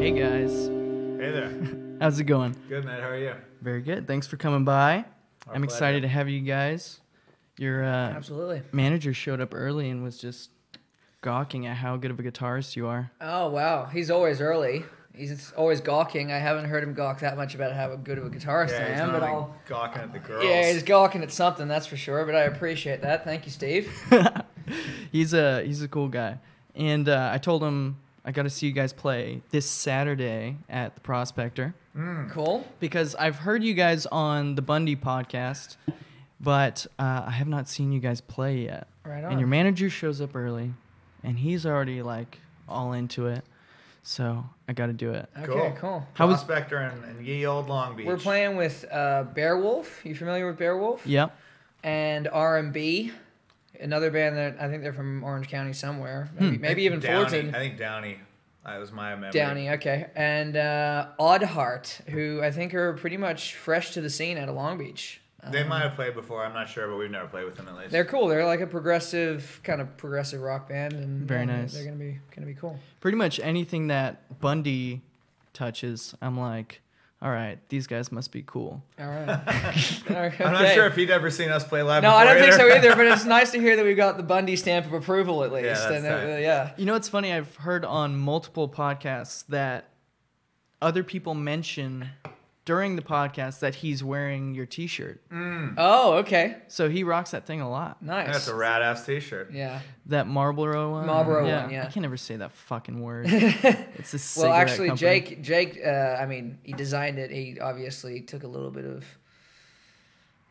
Hey guys. Hey there. How's it going? Good, man. How are you? Very good. Thanks for coming by. Our I'm excited to have you guys. Your Absolutely. manager showed up early and was just gawking at how good of a guitarist you are. Oh, wow. He's always early. He's always gawking. I haven't heard him gawk that much about how good of a guitarist I he's am, but not I'll... gawking at the girls. Yeah, he's gawking at something, that's for sure, but I appreciate that. Thank you, Steve. He's a cool guy. And I told him I got to see you guys play this Saturday at the Prospector. Cool. Because I've heard you guys on the Bundy podcast, but I have not seen you guys play yet. Right on. And your manager shows up early, and he's already like all into it. So I got to do it. Okay, cool. Prospector and ye old Long Beach. We're playing with Beowulf. You familiar with Beowulf? Yep. And R&B, another band that I think they're from Orange County somewhere. Maybe even Downey. Fulton. I think Downey. That was my memory. Downey, okay. And Oddheart, who I think are pretty much fresh to the scene out of Long Beach. They might have played before. I'm not sure, but we've never played with them at least. They're cool. They're like a progressive rock band, and Very nice. They're gonna be cool. Pretty much anything that Bundy touches, I'm like, all right, these guys must be cool. All right. Okay. I'm not sure if he'd ever seen us play live No, before I don't think either. so either. But it's nice to hear that we got the Bundy stamp of approval at least. Yeah, that's and tight. yeah. You know what's funny? I've heard on multiple podcasts that other people mention during the podcast that he's wearing your T-shirt. Oh, okay. So he rocks that thing a lot. Nice. That's a rad-ass t-shirt. Yeah. That Marlboro one? Marlboro one, yeah. I can never say that fucking word. It's a cigarette Well, actually, company. Jake. I mean, he designed it. He obviously took a little bit of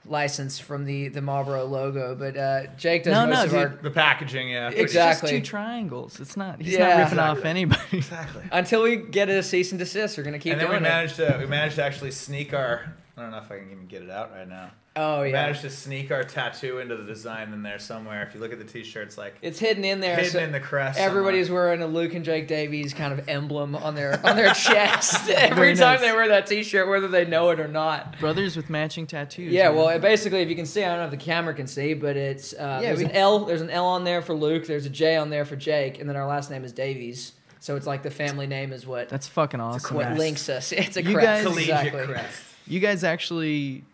license from the Marlboro logo, but Jake does most of our. The packaging, yeah. It's Exactly. just two triangles. It's not. He's Yeah. not ripping off anybody. Exactly. Until we get a cease and desist, we're gonna keep And then doing we managed to actually sneak our. I don't know if I can even get it out right now. Oh We yeah. managed to sneak our tattoo into the design in there somewhere. If you look at the t-shirts, like It's hidden in there. hidden so in the crest. everybody's wearing a Luke and Jake Davies kind of emblem on their chest every Very time nice. they wear that T-shirt, whether they know it or not. Brothers with matching tattoos. Yeah, man. well, basically, if you can see, I don't know if the camera can see, but it's there's an L. There's an L on there for Luke. There's a J on there for Jake, and then our last name is Davies. So it's like the family name is what That's fucking awesome. what man. links us. It's a You crest. guys- collegiate Exactly. crest. You guys actually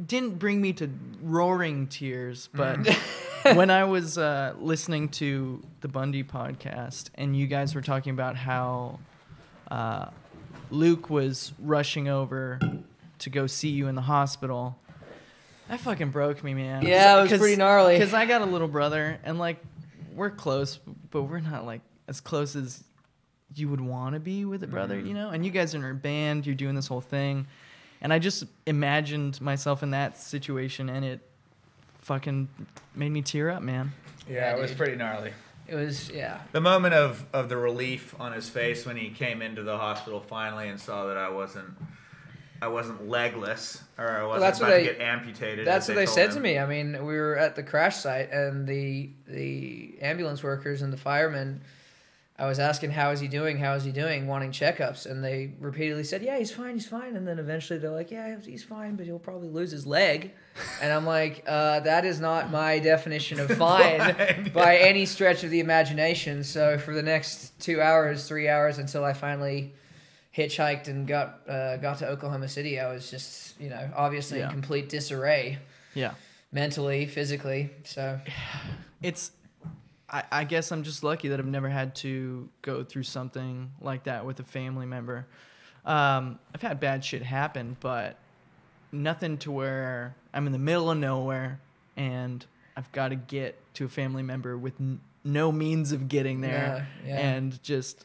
didn't bring me to roaring tears, but when I was listening to the Bundy podcast and you guys were talking about how Luke was rushing over to go see you in the hospital, that fucking broke me, man. Yeah, it was pretty gnarly. Because I got a little brother, and like we're close, but we're not like as close as you would want to be with a brother, you know? And you guys are in a band, you're doing this whole thing. And I just imagined myself in that situation, and it fucking made me tear up, man. Yeah, it was dude. pretty gnarly. It was The moment of the relief on his face when he came into the hospital finally and saw that I wasn't legless or I wasn't that's about what to they- get amputated. That's as what they told said him. to me. I mean, we were at the crash site, and the ambulance workers and the firemen. I was asking, how is he doing, wanting checkups, and they repeatedly said, yeah, he's fine. And then eventually they're like, yeah, he's fine, but he'll probably lose his leg. And I'm like, that is not my definition of fine by any stretch of the imagination. So for the next 2 hours, 3 hours, until I finally hitchhiked and got to Oklahoma City, I was just, obviously in complete disarray, Yeah. mentally, physically. So I guess I'm just lucky that I've never had to go through something like that with a family member. I've had bad shit happen, but nothing to where I'm in the middle of nowhere and I've got to get to a family member with no means of getting there. Yeah. And just,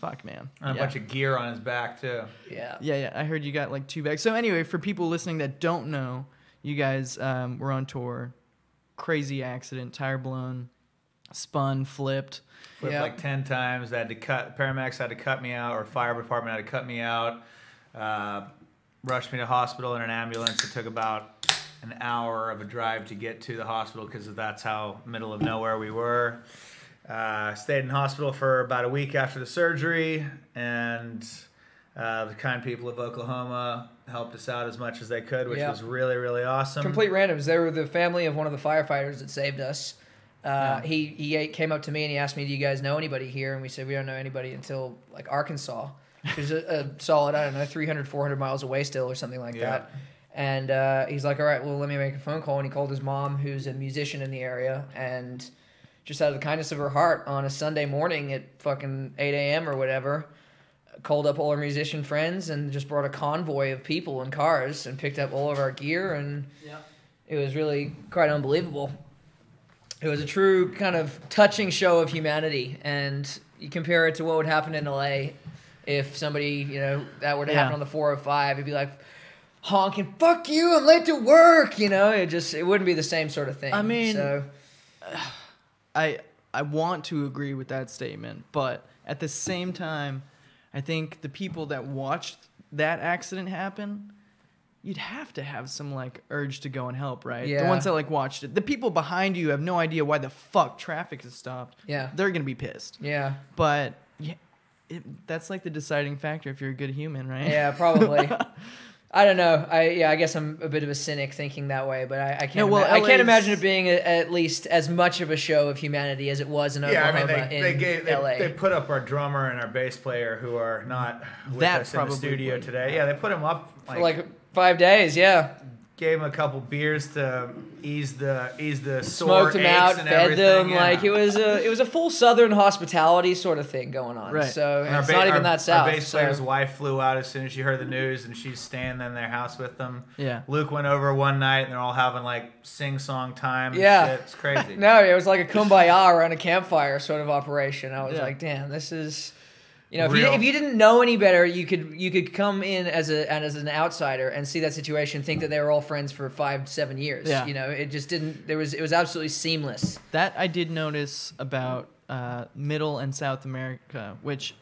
fuck, man. And a bunch of gear on his back too. yeah. Yeah, I heard you got like 2 bags. So anyway, for people listening that don't know, you guys were on tour. Crazy accident, tire blown, spun, flipped. Flipped like 10 times. They had to paramedics had to cut me out, or fire department had to cut me out. Rushed me to hospital in an ambulance. It took about an hour of a drive to get to the hospital because that's how middle of nowhere we were. Stayed in hospital for about a week after the surgery, and the kind people of Oklahoma helped us out as much as they could, which was really, really awesome. Complete randoms. They were the family of one of the firefighters that saved us. He came up to me and he asked me, "Do you guys know anybody here?" And we said, "We don't know anybody until like Arkansas, which is a solid, I don't know, 300, 400 miles away still or something like that." And he's like, "All right, well, let me make a phone call." And he called his mom, who's a musician in the area, and just out of the kindness of her heart, on a Sunday morning at fucking 8 a.m. or whatever, called up all our musician friends and just brought a convoy of people in cars and picked up all of our gear, and it was really quite unbelievable. It was a true kind of touching show of humanity, and you compare it to what would happen in LA if somebody, that were to happen on the 405, it'd be like honking, "Fuck you, I'm late to work," it wouldn't be the same sort of thing. I mean, so I want to agree with that statement, but at the same time, I think the people that watched that accident happen, you'd have to have some like urge to go and help, right? Yeah. The ones that like watched it. The people behind you have no idea why the fuck traffic is stopped. Yeah. They're gonna be pissed. Yeah. But that's like the deciding factor if you're a good human, right? Yeah, probably. I don't know. I guess I'm a bit of a cynic thinking that way, but I can't. I can't imagine it being at least as much of a show of humanity as it was in Oklahoma. They put up our drummer and our bass player, who are not with us in the studio today. Yeah, they put him up for like 5 days. Yeah. Gave him a couple beers to ease the sore smoked them out, and fed them. Yeah. Like it was a full Southern hospitality sort of thing going on. Right. So it's not even that south. Our bass player's wife flew out as soon as she heard the news, and she's staying in their house with them. Yeah. Luke went over one night, and they're all having like sing-song time. And yeah, shit. It's crazy. No, it was like a kumbaya around a campfire sort of operation. I was like, damn, this is. If you didn't know any better, you could come in as an outsider and see that situation, think that they were all friends for 5-7 years. Yeah. It just didn't. It was absolutely seamless. That I did notice about Middle and South America, which,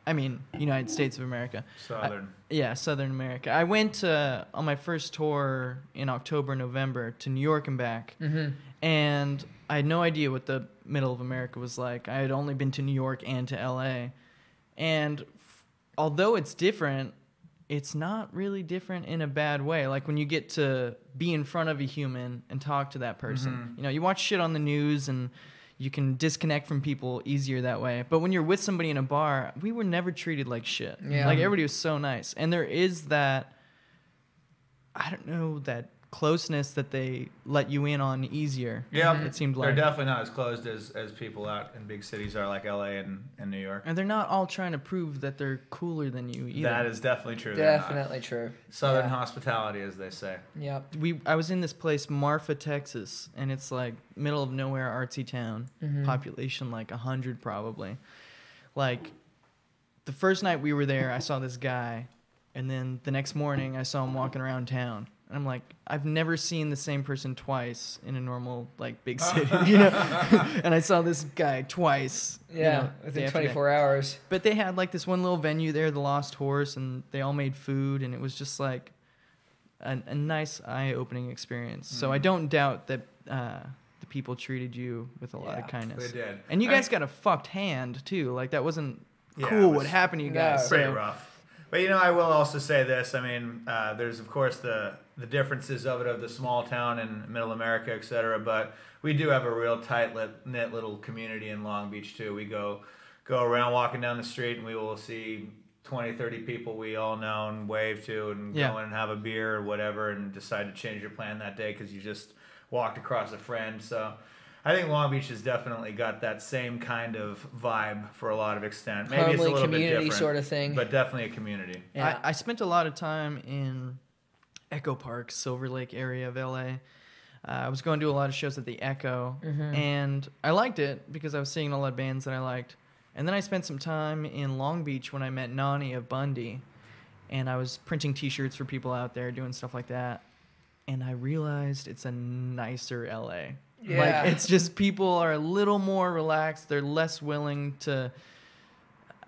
I mean, United States of America. Southern. Southern America. I went on my first tour in October, November to New York and back, and I had no idea what the Middle of America was like. I had only been to New York and to LA. And although it's different, it's not really different in a bad way. Like when you get to be in front of a human and talk to that person. You watch shit on the news and you can disconnect from people easier that way. But when you're with somebody in a bar, we were never treated like shit. Yeah. Like everybody was so nice. And there is that, I don't know, that closeness that they let you in on easier. Yeah, it seemed like they're definitely not as closed as people out in big cities are, like LA and New York. And they're not all trying to prove that they're cooler than you either. That is definitely true. Definitely true. Southern hospitality, as they say. Yep. I was in this place, Marfa, Texas, and it's like middle of nowhere, artsy town, population like 100 probably. Like the first night we were there, I saw this guy, and then the next morning I saw him walking around town. And I'm like, I've never seen the same person twice in a normal, like, big city, And I saw this guy twice. Within 24 hours. But they had, like, this one little venue there, the Lost Horse, and they all made food, and it was just, like, a nice, eye-opening experience. So I don't doubt that the people treated you with a lot of kindness. They did. And you guys got a fucked hand, too. Like, that wasn't cool what happened to you guys. Pretty rough. But, I will also say this. I mean, there's, of course, the differences of the small town in Middle America, et cetera. But we do have a real tight-knit little community in Long Beach, too. We go around walking down the street, and we will see 20, 30 people we all know and wave to and go in and have a beer or whatever and decide to change your plan that day because you just walked across a friend. So I think Long Beach has definitely got that same kind of vibe for a lot of extent. Maybe Homely it's a little bit community different, sort of thing. but definitely a community. Yeah. I spent a lot of time in Echo Park, Silver Lake area of LA. I was going to do a lot of shows at the Echo, and I liked it because I was seeing a lot of bands that I liked. And then I spent some time in Long Beach when I met Nani of Bundy, and I was printing T-shirts for people out there, doing stuff like that. And I realized it's a nicer LA. Yeah. Like, it's just people are a little more relaxed. They're less willing to,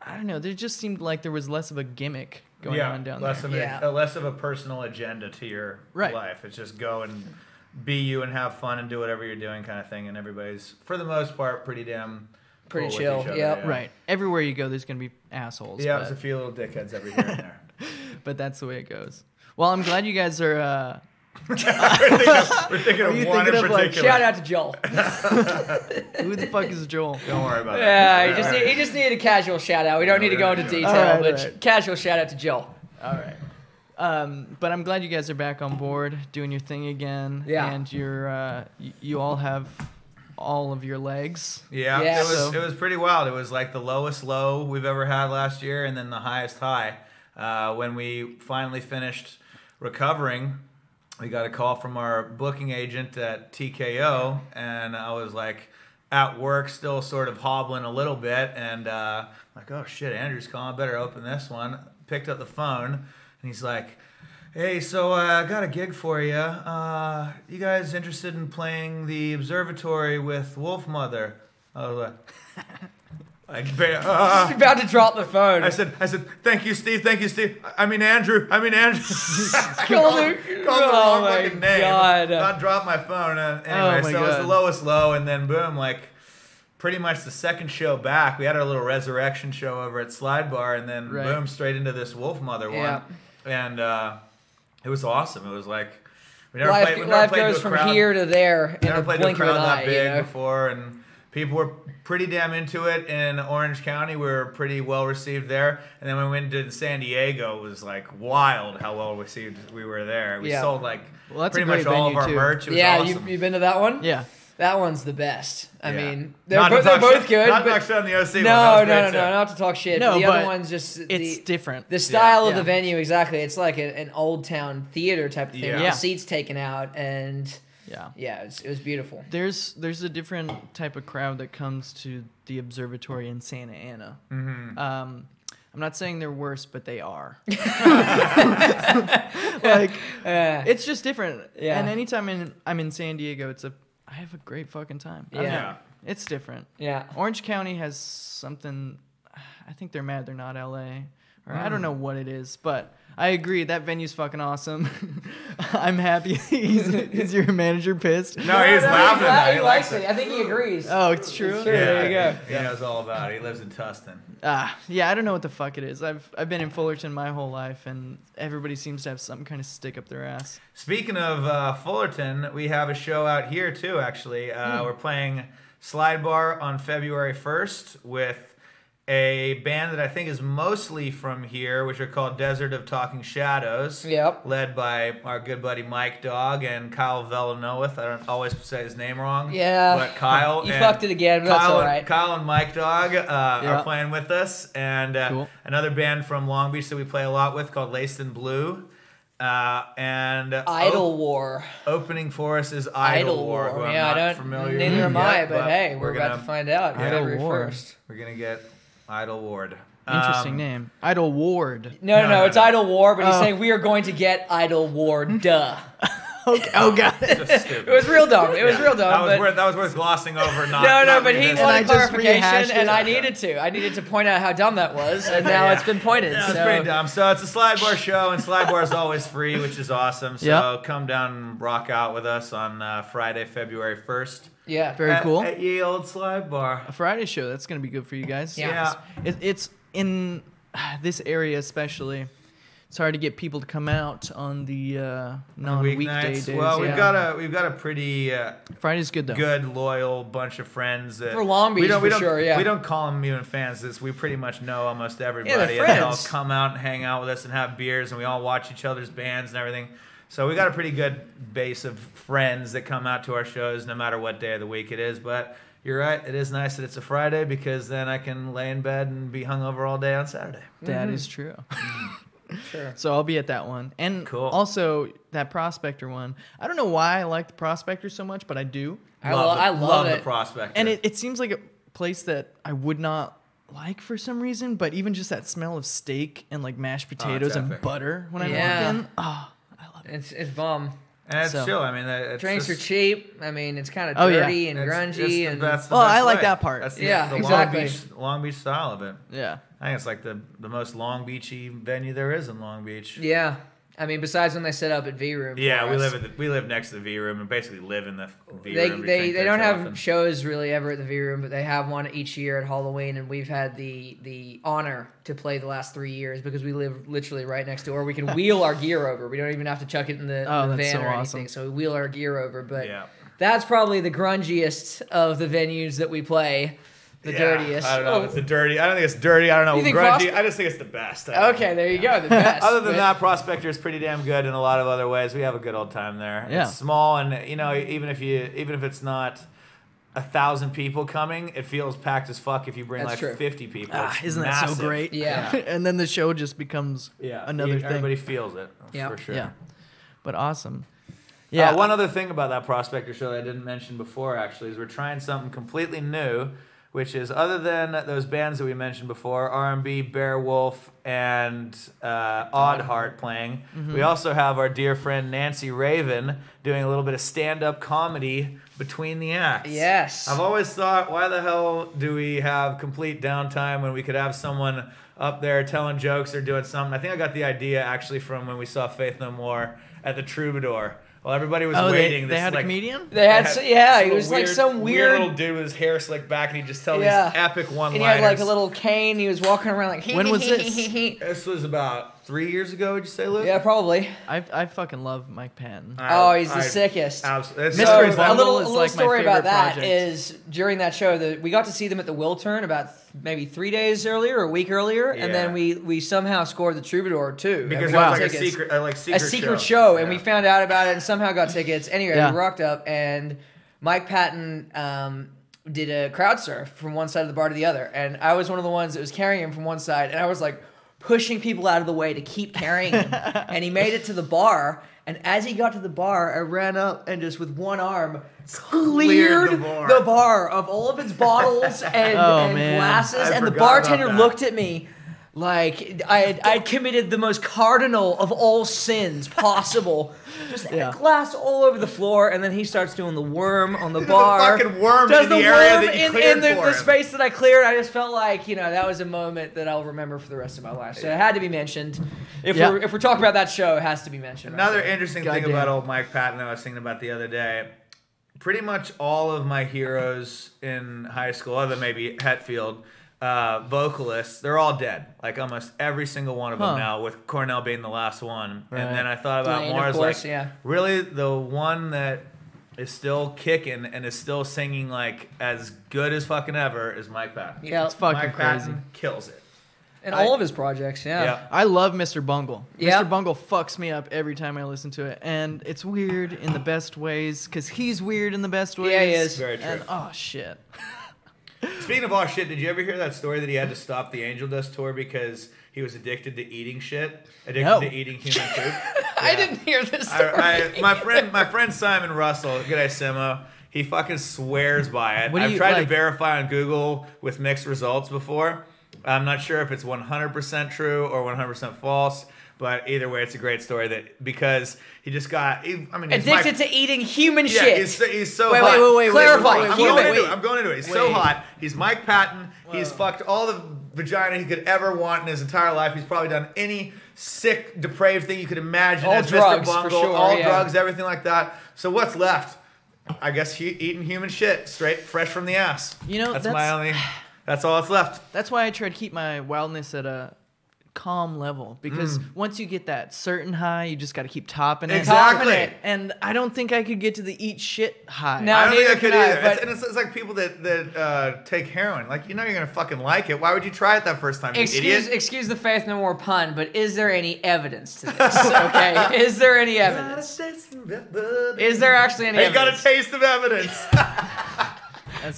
I don't know, there just seemed like there was less of a gimmick going on down there. Less of a personal agenda to your life. It's just go and be you and have fun and do whatever you're doing kind of thing. And everybody's, for the most part, pretty cool chill. With each other, Yeah. Right. Everywhere you go, there's going to be assholes. Yeah, there's a few little dickheads every here and there. But that's the way it goes. Well, I'm glad you guys are we're thinking of you one thinking in of, like, particular. Shout out to Joel. Who the fuck is Joel? Don't worry about Yeah, that. he just needed a casual shout out. We don't need to go into detail, All right, but all right. casual shout out to Joel. All right. But I'm glad you guys are back on board, doing your thing again. Yeah. And you're you all have all of your legs. Yeah, Yeah, it was pretty wild. It was like the lowest low we've ever had last year, and then the highest high. When we finally finished recovering, we got a call from our booking agent at TKO, and I was like at work, still sort of hobbling a little bit, and like, oh shit, Andrew's calling. Better open this one. Picked up the phone, and he's like, hey, so I got a gig for you. You guys interested in playing the observatory with Wolf Mother? I was like, He's about to drop the phone. I said, thank you, Steve. I mean Andrew. Called Called the wrong fucking name. God. Not drop my phone. Anyway, Oh my so it was God. the lowest low, and then boom, like pretty much the second show back, we had our little resurrection show over at Slide Bar, and then Right. boom, straight into this Wolf Mother Yeah. one, and it was awesome. It was like we never Life, played. We life never played goes to a from crowd. here to there in Never a played to a blink of an crowd that eye. big You know? before, and people were pretty damn into it in Orange County. We were pretty well received there, and then when we went to San Diego, it was like wild how well received we were there. We Yeah. sold like Well, that's a pretty much great all of venue, our too. merch. It was Yeah, awesome. you've been to that one? Yeah. That one's the best. I Yeah. mean, they're, Not to they're talk both shit- good. Not to but talk shit on the OC one. no, That was no, great, no, too. not to talk shit. No, the other but one's just It's different. the style of Yeah. the venue, exactly. It's like an old town theater type of thing. Yeah. With Yeah. the seats taken out, and Yeah. it was beautiful. There's a different type of crowd that comes to the observatory in Santa Ana. Mm-hmm. I'm not saying they're worse, but they are. Like, it's just different. Yeah. And anytime I'm in San Diego, I have a great fucking time. I don't Yeah. know. It's different. Yeah. Orange County has something. I think they're mad they're not LA, or I don't know what it is, but I agree that venue's fucking awesome. I'm happy. Is your manager pissed? No, he's laughing. At that. He likes it. I think he agrees. Oh, it's true. Sure, there you go. He knows all about it. He lives in Tustin. Yeah, I don't know what the fuck it is. I've been in Fullerton my whole life, and everybody seems to have some kind of stick up their ass. Speaking of Fullerton, we have a show out here too. Actually, we're playing Slide Bar on February 1st with a band that I think is mostly from here, which are called Desert of Talking Shadows. Yep. Led by our good buddy Mike Dog and Kyle Villanowith. I don't always say his name wrong. Yeah. But Kyle. You and fucked it again, but that's Kyle, all right. Kyle and Mike Dog Yeah. are playing with us. And Cool. another band from Long Beach that we play a lot with called Laced in Blue. And Idol War. opening for us is Idol War. Who I'm Yeah, not I don't. familiar Neither with am I. yet, But hey, we're about gonna, to find out. Idol February War. 1st. We're gonna get Idol Ward. Interesting name. Idol Ward. No, it's no. Idol War, but he's Oh. saying we are going to get Idol War. Duh. Okay. Oh, got it. Just stupid. It was real dumb. It was real dumb. That but was worth glossing over. Not, no, not but he revisiting. I wanted just rehashed clarification, and it. I needed to. I needed to point out how dumb that was, and now Yeah. it's been pointed. Yeah, it's so. pretty dumb. So it's a Slide Bar show, and Slide Bar is always free, which is awesome. So Yep. come down and rock out with us on Friday, February 1st. Yeah. Very cool. At Ye Old Slide Bar. A Friday show. That's going to be good for you guys. Yeah. It's in this area especially. It's hard to get people to come out on the non-weekday Weeknights. days. Well, yeah. we've got a pretty Friday's good though. good, loyal bunch of friends that For Long Beach, we don't, for sure, yeah. We don't call them even fans. We pretty much know almost everybody, they're and they'll friends. come out and hang out with us and have beers, and we all watch each other's bands and everything. So we got a pretty good base of friends that come out to our shows, no matter what day of the week it is. But you're right, it is nice that it's a Friday because then I can lay in bed and be hungover all day on Saturday. That is true. Sure. So I'll be at that one. And Cool. also that Prospector one. I don't know why I like the Prospector so much, but I do. I love the it. Prospector. And it seems like a place that I would not like for some reason, but even just that smell of steak and like mashed potatoes and epic. butter when I Yeah. walk in. Oh, I love it. It's bomb. And it's So- chill. I mean, it's Drinks are just- cheap. I mean, it's kind of Oh, yeah. dirty and grungy. And that's the Well, best I like way. that part. That's Yeah, the exactly. Long Beach style of it. Yeah. I think it's like the most Long Beachy venue there is in Long Beach. yeah. I mean, besides when they set up at V Room. Yeah, for us. we live next to the V Room and basically live in the V They Room. they don't have shows really ever at the V Room, but they have one each year at Halloween, and we've had the honor to play the last 3 years because we live literally right next door. We can wheel our gear over. We don't even have to chuck it in the van or anything. So we wheel our gear over. But that's probably the grungiest of the venues that we play. The dirtiest. I don't know if it's the dirty. I don't think it's dirty. I don't know. You think Grungy. I just think it's the best. Okay, there you go. The best. Other than that, Prospector is pretty damn good in a lot of other ways. We have a good old time there. Yeah. It's small, and you know, even if it's not 1,000 people coming, it feels packed as fuck if you bring That's like true. 50 people. Isn't that massive. so great? Yeah. And then the show just becomes another thing. Everybody feels it for sure. Yeah. But awesome. Yeah. One other thing about that Prospector show that I didn't mention before, actually, is we're trying something completely new, which is other than those bands that we mentioned before, R&B, Beowulf, and Odd Heart playing, we also have our dear friend Nancy Raven doing a little bit of stand-up comedy between the acts. Yes. I've always thought, why the hell do we have complete downtime when we could have someone up there telling jokes or doing something? I think I got the idea actually from when we saw Faith No More at the Troubadour. While everybody was waiting, they had a comedian? They had he was like some weird little dude with his hair slicked back, and he just tell these epic one-liners. And he had like a little cane. He was walking around like. When was this? This was about 3 years ago. Would you say, Luke? Yeah, probably. I fucking love Mike Patton. He's the sickest. Absolutely. Mystery So, Bungle a is little like my story favorite about that project. is during that show, we got to see them at the Wiltern about maybe 3 days earlier or a week earlier, and then we somehow scored the Troubadour too. Because we it got was like tickets. a secret show, and we found out about it and somehow got tickets. Anyway, we rocked up, and Mike Patton did a crowd surf from one side of the bar to the other, and I was one of the ones that was carrying him from one side, and I was like pushing people out of the way to keep carrying him, and he made it to the bar. And as he got to the bar, I ran up and just with one arm cleared the bar of all of its bottles and glasses. And the bartender looked at me like I'd committed the most cardinal of all sins possible. Just glass all over the floor, and then he starts doing the worm on the bar. The fucking worm does in the the area worm that you cleared in for the him. space that I cleared. I just felt like that was a moment that I'll remember for the rest of my life. So it had to be mentioned. If we're talking about that show, it has to be mentioned. Another interesting thing about old Mike Patton that I was thinking about the other day. Pretty much all of my heroes in high school, other than maybe Hetfield, vocalists, they're all dead. Like almost every single one of them now, with Cornell being the last one. Right. And then I thought about Blaine, more of as course, like, really the one that is still kicking and is still singing like as good as fucking ever is Mike Patton. Yeah, It's fucking Mike crazy. Patton kills it. and all of his projects. Yeah. I love Mr. Bungle. Yeah. Mr. Bungle fucks me up every time I listen to it. And it's weird in the best ways because he's weird in the best ways. Yeah, he is. Very true. And, oh, shit. Speaking of all shit, did you ever hear that story that he had to stop the Angel Dust tour because he was addicted to eating shit? Addicted to eating human poop? I didn't hear this story. My friend Simon Russell, good day, Simo, he fucking swears by it. What do I've you, tried to like- verify on Google with mixed results before. I'm not sure if it's 100% true or 100% false, but either way, it's a great story that because he just got, he's Addicted to eating human yeah, shit. he's so Wait, hot. wait, clarify. I'm going into it. He's so hot. He's Mike Patton. He's fucked all the vagina he could ever want in his entire life. He's probably done any sick, depraved thing you could imagine. All as drugs, Mr. for Bungle, sure, all yeah. drugs, everything like that. So what's left? I guess eating human shit, straight, fresh from the ass. You know, that's my only. That's all that's left. That's why I try to keep my wildness at a calm level because once you get that certain high, you just got to keep topping it. Exactly. Topping it. And I don't think I could get to the eat shit high. No. I don't think I neither could can I, either. but- It's like people that take heroin. Like, you know you're going to fucking like it. Why would you try it that first time, you idiot? Excuse the Faith No More pun, but is there any evidence to this? Okay, is there any evidence? Is there actually any You got a evidence? taste of evidence.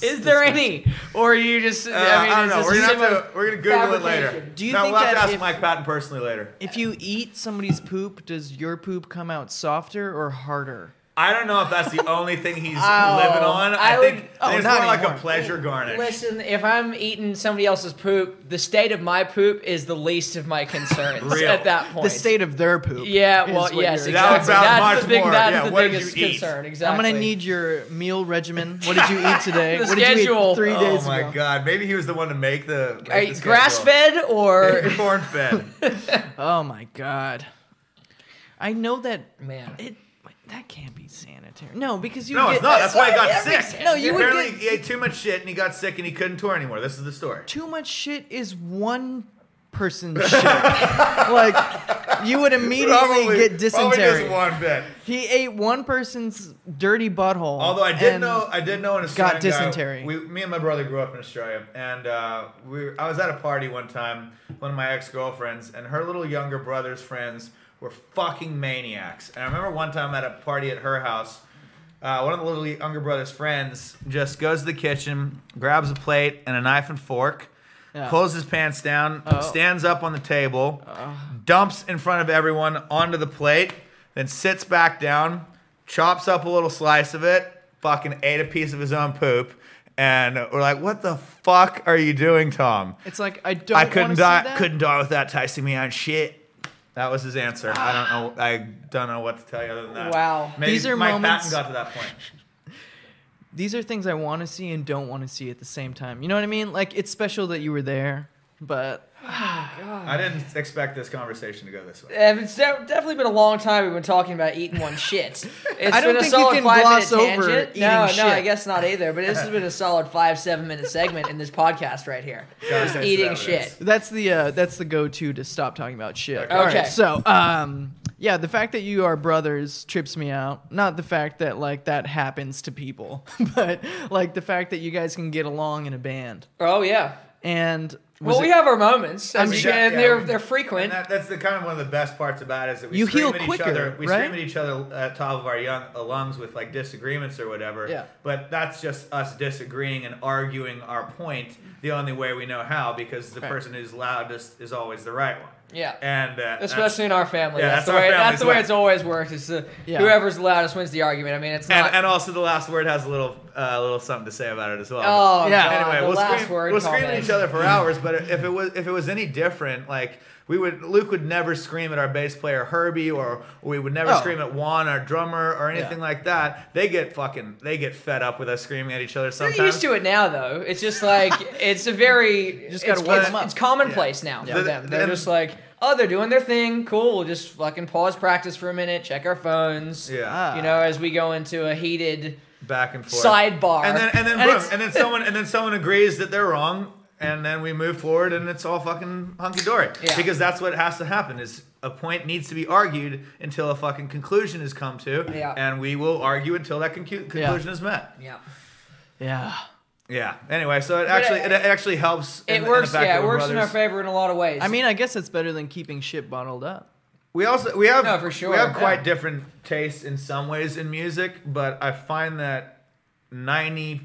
Is there any? Or are you just, I don't know. it's just We're gonna Google it later. fabrication. Do you no, think we'll have that to ask if- Mike Patton personally later. If you eat somebody's poop, does your poop come out softer or harder? I don't know if that's the only thing he's living Oh, on. I I think, would- I think it's not more like a anymore. pleasure garnish. Listen, if I'm eating somebody else's poop, the state of my poop is the least of my concerns Real. at that point. The state of their poop. Yeah, is well, what yes, you're- That exactly. sounds That's much the big, more. that's Yeah, the what did biggest you eat? concern. Exactly. I'm gonna need your meal regimen. What did you eat today? The what did you schedule. eat 3 Oh days my ago? god, maybe he was the one to make the grass fed or corn fed. Oh my god. I know that Man. that can't be sanitary. No, because you No, get, it's not. That's why he got sick. No, you would Apparently get he ate too much shit and he got sick and he couldn't tour anymore. This is the story. too much shit is one person's shit. Like you would immediately get Probably dysentery. just one bit. He ate one person's dirty butthole. Although I did know an Australian got dysentery. guy. Me and my brother grew up in Australia, and I was at a party one time. One of my ex-girlfriends and her little younger brother's friends were fucking maniacs. And I remember one time at a party at her house, one of the little younger brother's friends just goes to the kitchen, grabs a plate and a knife and fork, pulls his pants down, stands up on the table, dumps in front of everyone onto the plate, then sits back down, chops up a little slice of it, fucking ate a piece of his own poop. And we're like, what the fuck are you doing, Tom? It's like, I couldn't die. Couldn't die without tasting me on shit. That was his answer. I don't know what to tell you other than that. Wow. Maybe These are Mike moments. Patton got to that point. These are things I want to see and don't want to see at the same time. You know what I mean? Like, it's special that you were there, but I didn't expect this conversation to go this way. It's definitely been a long time we've been talking about eating one shit. It's I don't been a think solid you can 5 gloss minute over tangent. eating No, shit. I guess not either. But this has been a solid 5-7 minute segment in this podcast right here. Just eating shit. that's the go-to to stop talking about shit. Okay. All right, so, yeah, the fact that you are brothers trips me out. Not the fact that, like, that happens to people, but, like, the fact that you guys can get along in a band. Oh yeah. And We have our moments. I'm And sure- they're frequent. And that's the kind of one of the best parts about it is that we You scream heal at each quicker, other. We right? scream at each other at top of our lungs with like disagreements or whatever. Yeah. But that's just us disagreeing and arguing our point the only way we know how, because the Right. person who's loudest is always the right one. Yeah. And especially in our family. Yeah, that's the that's our way. family's That's the way way. it's always worked. It's whoever's the loudest wins the argument. I mean, it's not. and also the last word has a little something to say about it as well. Oh Yeah. God, Anyway, the we'll last scream, word we'll scream at comment. each other for hours. But if it was any different, like Luke would never scream at our bass player Herbie, or we would never scream at Juan, our drummer, or anything like that. They get fed up with us screaming at each other sometimes. They're used to it now, though. It's just like it's a very. You just gotta it's, warm it's, them up. it's commonplace now for them. They're just like, oh, they're doing their thing. Cool. We'll just fucking pause practice for a minute, check our phones. Yeah. You know, as we go into a heated Back and forth. sidebar. And then someone agrees that they're wrong, and then we move forward, and it's all fucking hunky dory. Yeah. Because that's what has to happen. Is a point needs to be argued until a fucking conclusion is come to, Yeah. and we will argue until that conclusion is met. Yeah. yeah. Yeah. Anyway, so it actually helps. It in the works. fact Yeah, that it we're works in our brothers. favor in a lot of ways. I mean, I guess it's better than keeping shit bottled up. We have No, for sure, we have quite yeah. different tastes in some ways in music, but I find that 98%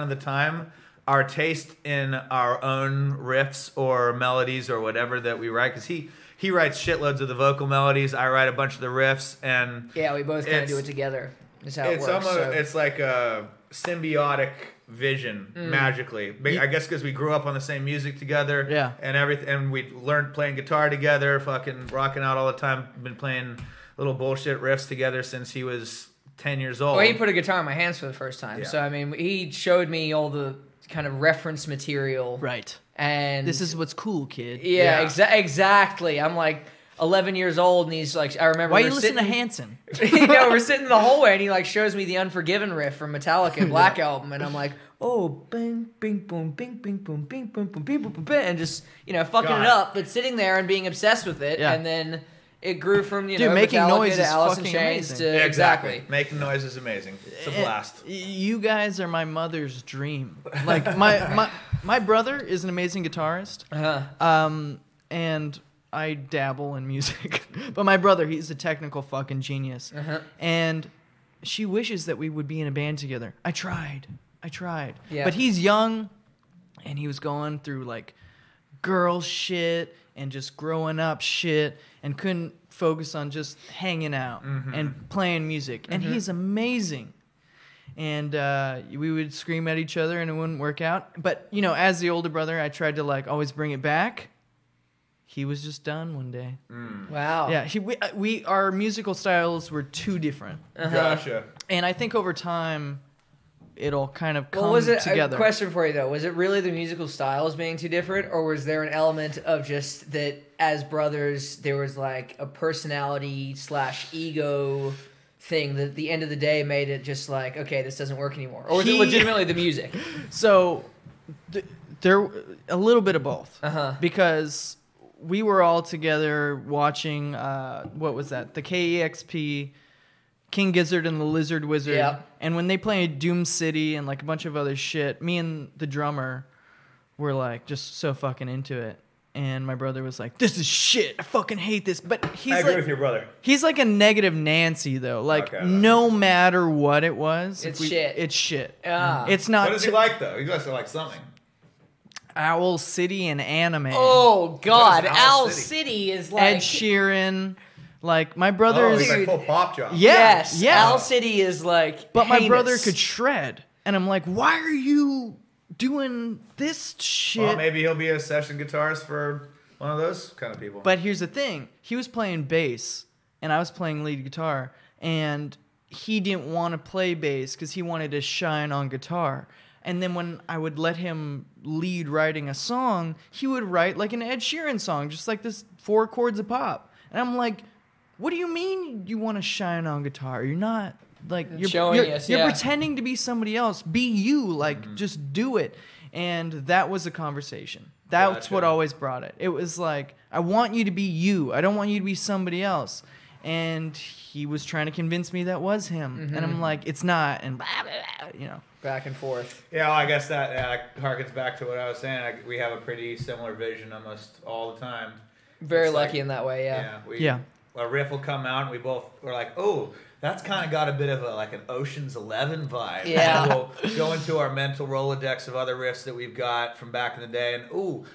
of the time our taste in our own riffs or melodies or whatever that we write, because he writes shitloads of the vocal melodies, I write a bunch of the riffs, and yeah, we both kind of it's- do it together. Is how it it's works. almost So. it's like a symbiotic vision magically. I guess because we grew up on the same music together, Yeah. and everything, and we learned playing guitar together, fucking rocking out all the time. Been playing little bullshit riffs together since he was 10 years old. Well, he put a guitar in my hands for the first time. Yeah. So I mean, he showed me all the kind of reference material. Right. And This is what's cool, kid. yeah, Yeah. exactly. I'm like 11 years old, and he's like, I remember. Why we're you listen to sitting- Hanson? You know, we're sitting in the hallway, and he like shows me the Unforgiven riff from Metallica Black Album, and I'm like, oh, bing, bing, boom, bing, bing, boom, bing, boom, boom, bing, boom, boom, bing, and just fucking God. it up, but sitting there and being obsessed with it, Yeah. and then it grew from Dude, making Metallica noise to is Alice in fucking Chains amazing. to Yeah, exactly. Making noise is amazing. It's a blast. You guys are my mother's dream. Like my brother is an amazing guitarist. And I dabble in music. But my brother, he's a technical fucking genius. And she wishes that we would be in a band together. I tried. Yeah. But he's young, and he was going through like girl shit and just growing up shit, and couldn't focus on just hanging out and playing music. And he's amazing. And we would scream at each other, and it wouldn't work out. But, you know, as the older brother, I tried to like always bring it back. He was just done one day. Wow. Yeah, our musical styles were too different. Gotcha. And I think over time, it'll kind of come Well, was it together. a question for you though? Was it really the musical styles being too different, or was there an element of just that as brothers there was like a personality / ego thing that at the end of the day made it just like, okay, this doesn't work anymore, or was it legitimately the music? So there a little bit of both, because we were all together watching what was that? The KEXP, King Gizzard and the Lizard Wizard. Yeah. And when they played Doom City and like a bunch of other shit, me and the drummer were like just so fucking into it. And my brother was like, "This is shit. I fucking hate this." But he's I agree with your brother. He's like a negative Nancy though. Like no matter what it was, it's shit. It's shit. It's not. What does he like though? He goes to like something. Owl City and anime. Oh God, Owl City is like Ed Sheeran. Like my brother is he's like full pop job. Yes, Owl City is like. But heinous. my brother could shred, and I'm like, why are you doing this shit? Well, maybe he'll be a session guitarist for one of those kind of people. But here's the thing: he was playing bass, and I was playing lead guitar, and he didn't want to play bass because he wanted to shine on guitar. And then when I would let him lead writing a song, he would write like an Ed Sheeran song, just like this 4 chords of pop. And I'm like, what do you mean you want to shine on guitar? You're not like you're pretending to be somebody else. Be you, like just do it. And that was a conversation. That's what always brought it. It was like, I want you to be you. I don't want you to be somebody else. And he was trying to convince me that was him. And I'm like, it's not. And blah, blah, blah, you know. Back and forth. Yeah, well, I guess that harkens back to what I was saying. We have a pretty similar vision almost all the time. Very lucky in that way, Yeah. A riff will come out, and we both were like, "Oh, that's kind of got a bit of an Ocean's 11 vibe." Yeah. And we'll go into our mental Rolodex of other riffs that we've got from back in the day, and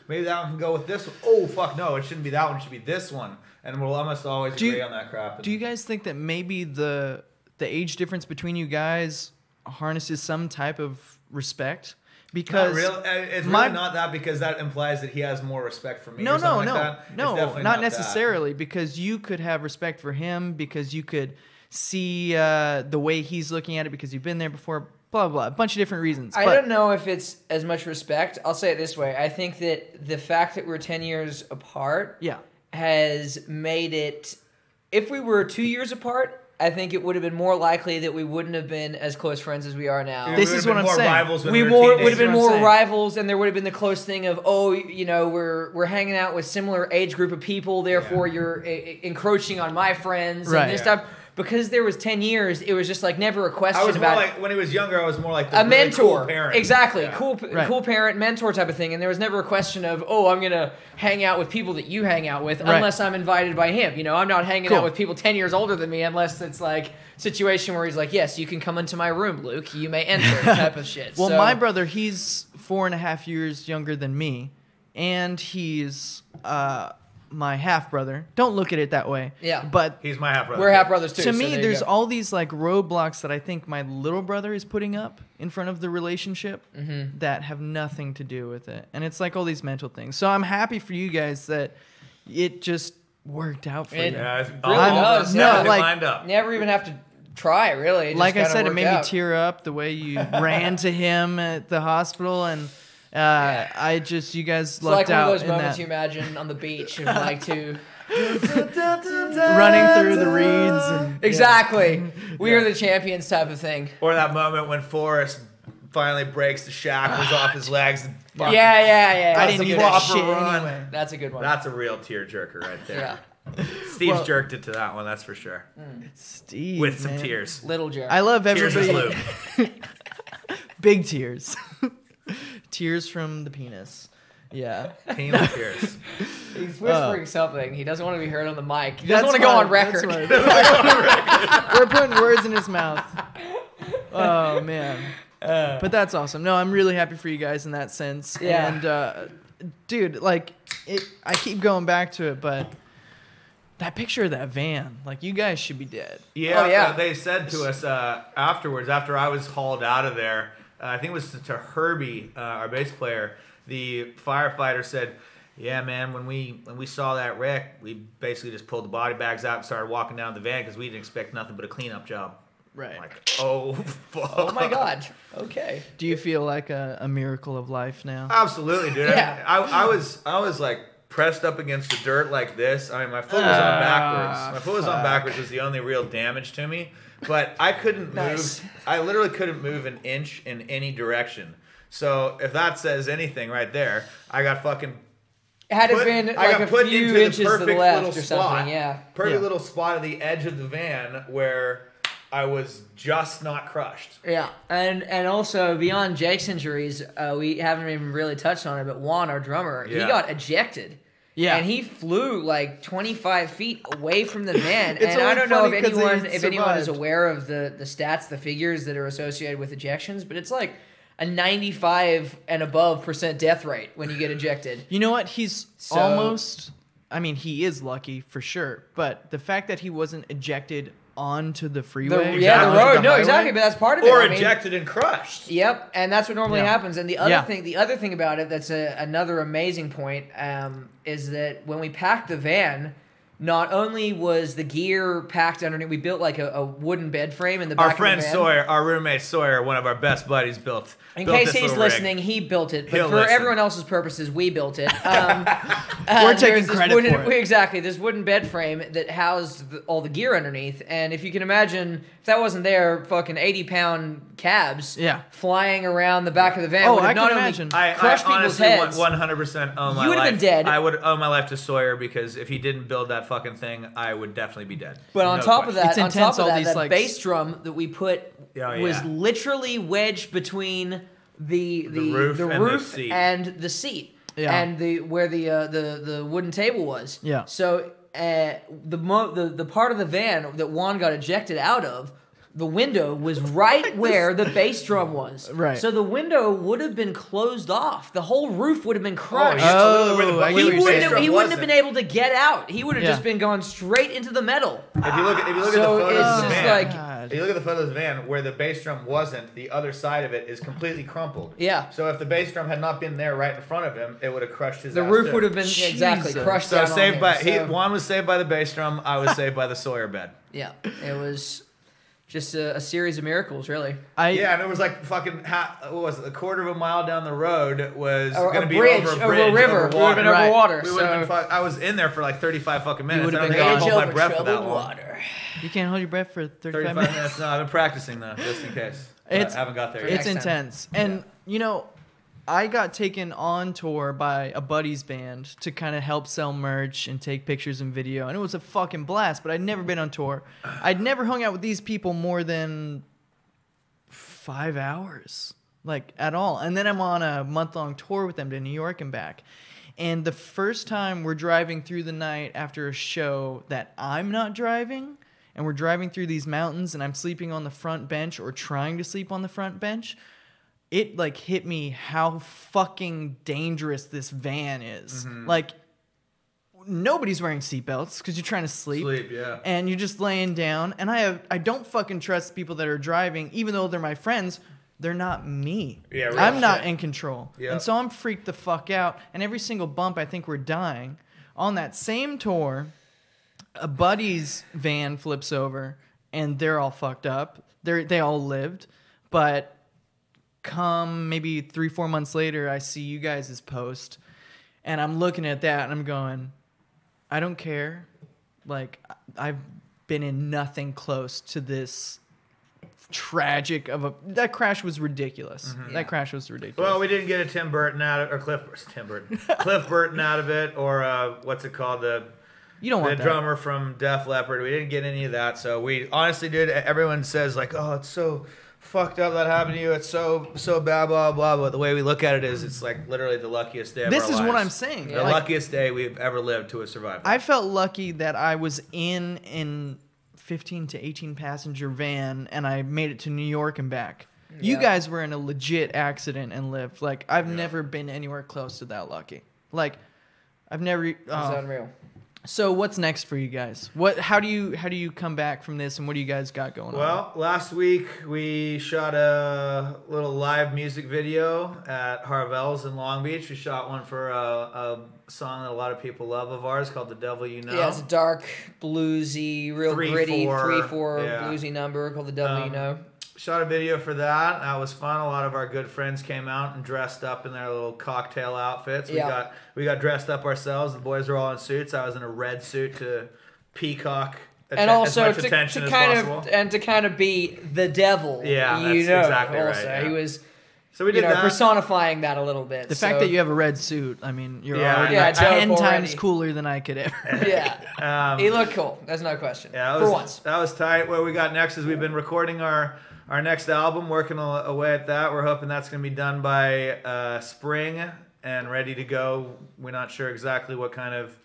maybe that one can go with this one. Oh, fuck no, it shouldn't be that one. It should be this one. And we'll almost always agree on that crap. Do you guys think that maybe the age difference between you guys harnesses some type of respect? Because it's really not that, because that implies that he has more respect for me. No, Like not necessarily. Because you could have respect for him because you could see the way he's looking at it because you've been there before. Blah blah, a bunch of different reasons. I don't know if it's as much respect. I'll say it this way: I think that the fact that we're 10 years apart, has made it. If we were 2 years apart, I think it would have been more likely that we wouldn't have been as close friends as we are now. This is what I'm saying. We would have been more rivals, and there would have been the close thing of, we're hanging out with similar age group of people, therefore you're encroaching on my friends and this stuff. Because there was 10 years, it was just like never a question I was about more like, when he was younger, I was more like the a mentor, cool parent. Exactly, Yeah. cool parent, mentor type of thing, and there was never a question of, I'm gonna hang out with people that you hang out with unless I'm invited by him. I'm not hanging out with people 10 years older than me unless it's like situation where he's like, yes, you can come into my room, Luke, you may enter, type of shit. Well, my brother, he's 4.5 years younger than me, and he's my half brother. Don't look at it that way. Yeah. But he's my half brother. We're half brothers too. To me, there's all these like roadblocks that I think my little brother is putting up in front of the relationship that have nothing to do with it. And it's like all these mental things. So I'm happy for you guys that it just worked out for you. Yeah, it really does. Lined up. Never even have to try, really. Like I said, it made me tear up the way you ran to him at the hospital, and you guys lucked out. It's like one of those moments you imagine on the beach of like running through the reeds. And, exactly. We are the champions type of thing. Or that moment when Forrest finally breaks the shackles off his legs. And yeah. I didn't do that shit anyway. That's a good one. That's a real tearjerker right there. Yeah. Steve's jerked it to that one, that's for sure. Steve, with some tears. Little jerk. I love everybody. Tears is Big tears. Tears from the penis. Yeah. Penis tears. He's whispering something. He doesn't want to be heard on the mic. He doesn't want to go on record. We're putting words in his mouth. Oh, man. But that's awesome. No, I'm really happy for you guys in that sense. Yeah. And, dude, like, I keep going back to it, but that picture of that van, like, you guys should be dead. Yeah. They said to us afterwards, after I was hauled out of there, I think it was to Herbie, our bass player, the firefighter said, yeah, man, when we saw that wreck, we basically just pulled the body bags out and started walking down the van because we didn't expect nothing but a cleanup job. Right. I'm like, oh, fuck. Oh my God. Okay. Do you feel like a miracle of life now? Absolutely, dude. Yeah. I was like pressed up against the dirt like this. I mean, my foot was on backwards. My foot was on backwards was the only real damage to me. But I couldn't Nice. move. I literally couldn't move an inch in any direction. So if that says anything right there, I got fucking Had it been I like got a put few into the inches to the perfect left little or something, spot. yeah. Perfect Yeah. little spot at the edge of the van where I was just not crushed. Yeah, and also beyond Jake's injuries, we haven't even really touched on it, but Juan, our drummer, he Yeah. got ejected. Yeah. And he flew like 25 feet away from the van. It's And I only don't know funny 'cause he if anyone is survived. aware of the stats, the figures that are associated with ejections, but it's like a 95 and above % death rate when you get ejected. You know what? He's So- almost. I mean, he is lucky for sure, but the fact that he wasn't ejected onto the freeway, The onto road. No, highway- exactly, but that's part of it. Or I mean, ejected and crushed. Yep, and that's what normally Yeah. happens. And the other Yeah. thing, about it, that's another amazing point, is that when we packed the van, not only was the gear packed underneath, we built like a wooden bed frame in the back Our of friend the van. Sawyer, our roommate Sawyer, one of our best buddies, built. In built case this he's little rig. listening, he built it. But He'll for listen. everyone else's purposes, we built it. We're taking there's this credit wooden, for it. Exactly, this wooden bed frame that housed all the gear underneath. And if you can imagine, if that wasn't there, fucking 80-pound cabs Yeah. flying around the back of the van Oh, would have I not can only imagine. I crushed people's honestly heads. 100% owe my You would've life. been dead. I would owe my life to Sawyer because if he didn't build that fucking thing, I would definitely be dead. But on No top of question. that, It's intense, all that these, like, bass drum that we put Oh, was yeah. literally wedged between the roof and the seat. and the seat, Yeah. and where the wooden table was. Yeah. So the part of the van that Juan got ejected out of. The window was right where the bass drum was. Right. So the window would have been closed off. The whole roof would have been crushed. Oh, where the I get he what you're saying. wouldn't have been able to get out. He would have Yeah. just been going straight into the metal. If you look at the So photos it's of the just van, like- God. if you look at the photos of the van where the bass drum wasn't, the other side of it is completely crumpled. Yeah. So if the bass drum had not been there right in front of him, it would have crushed his. The ass roof too. would have been exactly Jesus. crushed So down saved on by him. So, Juan was saved by the bass drum. I was saved by the Sawyer bed. yeah, it was just a series of miracles, really. Yeah, and it was like fucking what was it? A quarter of a mile down the road was A going to be bridge, over a over bridge, a river. over We would have been water. over water. We would have So been. I was in there for like 35 fucking minutes. would I have don't been think I bridge could hold my over breath for that troubled long. water. You can't hold your breath for 35 35 minutes. minutes. No, I've been practicing though, just in case. But It's- I haven't got there yet. It's Next time. intense. And, you know, I got taken on tour by a buddy's band to kind of help sell merch and take pictures and video. And it was a fucking blast, but I'd never been on tour. I'd never hung out with these people more than 5 hours, like at all. And then I'm on a month-long tour with them to New York and back. And the first time we're driving through the night after a show that I'm not driving, and we're driving through these mountains and I'm sleeping on the front bench or trying to sleep on the front bench, it like hit me how fucking dangerous this van is. Like, nobody's wearing seatbelts because you're trying to sleep. Yeah. And you're just laying down. And I don't fucking trust people that are driving, even though they're my friends. They're not me. Yeah, real I'm not shit. in control. Yeah. And so I'm freaked the fuck out. And every single bump, I think we're dying. On that same tour, a buddy's van flips over, and they're all fucked up. They all lived, but come maybe 3-4 months later, I see you guys' post, and I'm looking at that, and I'm going, I don't care. Like, I've been in nothing close to this tragic of a... That crash was ridiculous. Yeah. That crash was ridiculous. Well, we didn't get a Cliff Burton out of it, or what's it called, the you don't want that. drummer from Def Leppard. We didn't get any of that. So we honestly did. Everyone says like, "Oh, it's so fucked up that happened to you. It's so bad, blah blah." But the way we look at it is, it's like literally the luckiest day of our This is lives. what I'm saying. The Like, luckiest day we've ever lived to have survived. I felt lucky that I was in 15 to 18 passenger van and I made it to New York and back. You Yeah. guys were in a legit accident and lived. Like, I've never been anywhere close to that lucky. Like, I've never... It's unreal. So what's next for you guys? How do you come back from this, and what do you guys got going on? Well, last week we shot a little live music video at Harvell's in Long Beach. We shot one for a song that a lot of people love of ours called "The Devil You Know." Yeah, it's a dark, bluesy, real gritty 3/4 bluesy number called "The Devil You Know." Shot a video for that. That was fun. A lot of our good friends came out and dressed up in their little cocktail outfits. We got dressed up ourselves. The boys were all in suits. I was in a red suit to peacock and also as much attention as possible. To kind of be the devil. Yeah, that's exactly right. Yeah. He was. So we did that. Personifying that a little bit. The fact that you have a red suit, I mean, you're already 10 times cooler than I could ever. Yeah, he looked cool. There's no question. Yeah, that was tight. What we got next is we've been recording our next album, working away at that. We're hoping that's going to be done by spring and ready to go. We're not sure exactly what kind of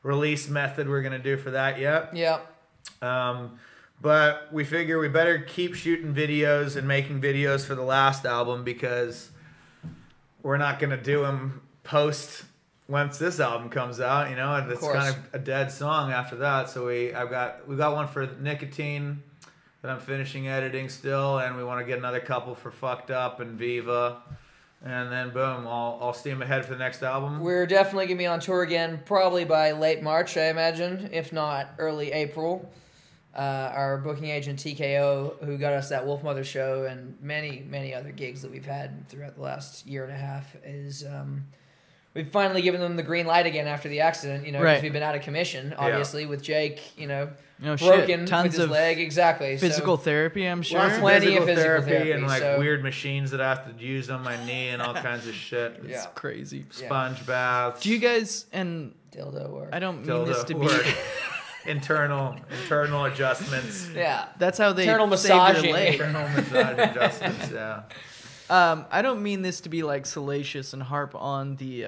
release method we're going to do for that yet. Yeah. But we figure we better keep shooting videos and making videos for the last album because we're not going to do them post once this album comes out. You know, it's kind of a dead song after that. So we've got one for Nicotine that I'm finishing editing still, and we want to get another couple for Fucked Up and Viva. And then boom, I'll steam ahead for the next album. We're definitely going to be on tour again, probably by late March, I imagine, if not early April. Our booking agent, TKO, who got us that Wolf Mother show and many, many other gigs that we've had throughout the last year and a half, is we've finally given them the green light again after the accident, because we've been out of commission, obviously, with Jake, broken with his leg. Exactly. Physical therapy, I'm sure. Plenty of physical therapy and weird machines that I have to use on my knee and all kinds of shit. It's crazy. Sponge baths. Do you guys, and dildo work. I don't mean this to be internal adjustments. Yeah, that's how they internal save massaging. your leg. Internal massage adjustments. Yeah. I don't mean this to be like salacious and harp on the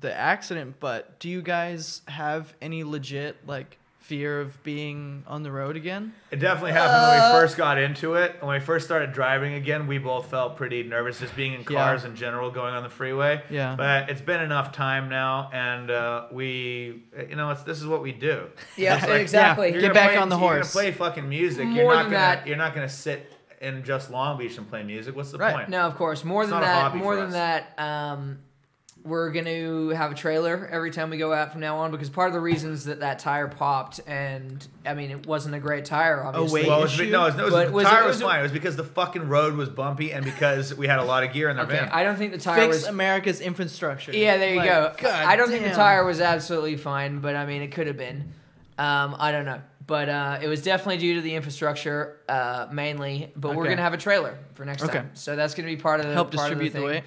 accident, but do you guys have any legit fear of being on the road again? It definitely happened when we first got into it. When we first started driving again, we both felt pretty nervous just being in cars in general, going on the freeway. Yeah. But it's been enough time now, and this is what we do. Yeah, exactly. Get back on the horse. You're gonna play fucking music. You're not gonna sit in just Long Beach and play music. What's the point? No, of course. More than that, we're going to have a trailer every time we go out from now on, because part of the reasons that tire popped, and I mean, it wasn't a great tire, obviously. The tire was fine. It was because the fucking road was bumpy and because we had a lot of gear in the van. I don't think the tire was America's infrastructure. Yeah, there you go. I don't think the tire was absolutely fine, but I mean, it could have been. I don't know. But it was definitely due to the infrastructure, mainly. But we're going to have a trailer for next time. So that's going to be part of the help distribute the weight.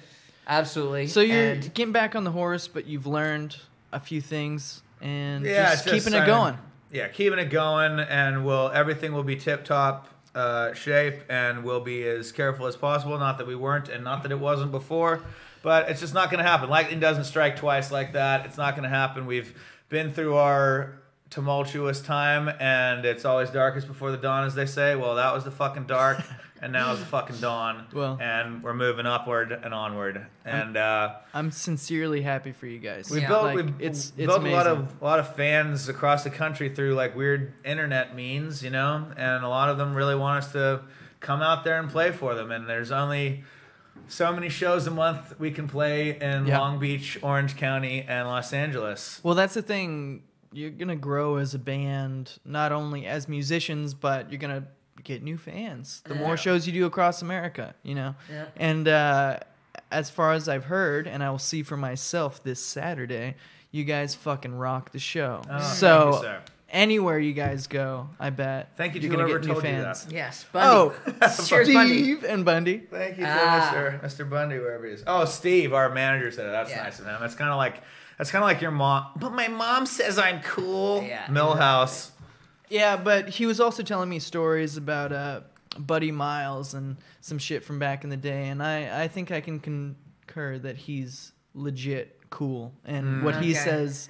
Absolutely. So you're getting back on the horse, but you've learned a few things and just keeping it going. Yeah, keeping it going, and everything will be tip-top shape, and we'll be as careful as possible. Not that we weren't, and not that it wasn't before, but it's just not going to happen. Lightning doesn't strike twice like that. It's not going to happen. We've been through our tumultuous time, and it's always darkest before the dawn, as they say. Well, that was the fucking dark. And now it's the fucking dawn, and we're moving upward and onward. And I'm sincerely happy for you guys. We built a lot of fans across the country through weird internet means, and a lot of them really want us to come out there and play for them. And there's only so many shows a month we can play in Long Beach, Orange County, and Los Angeles. Well, that's the thing. You're gonna grow as a band, not only as musicians, but you're gonna get new fans the more shows you do across America, and as far as I've heard, and I will see for myself this Saturday, you guys fucking rock the show. So thank you, anywhere you guys go, I bet thank you you're to gonna whoever get new told fans. You that. Yes, Bundy. Cheers, Steve and Bundy. Thank you to Mr. Bundy, wherever he is. Oh, Steve, our manager, said it. That's nice of him. That's kind of like your mom. But my mom says I'm cool. Yeah. Millhouse. Yeah, but he was also telling me stories about Buddy Miles and some shit from back in the day, and I think I can concur that he's legit cool, and what he says.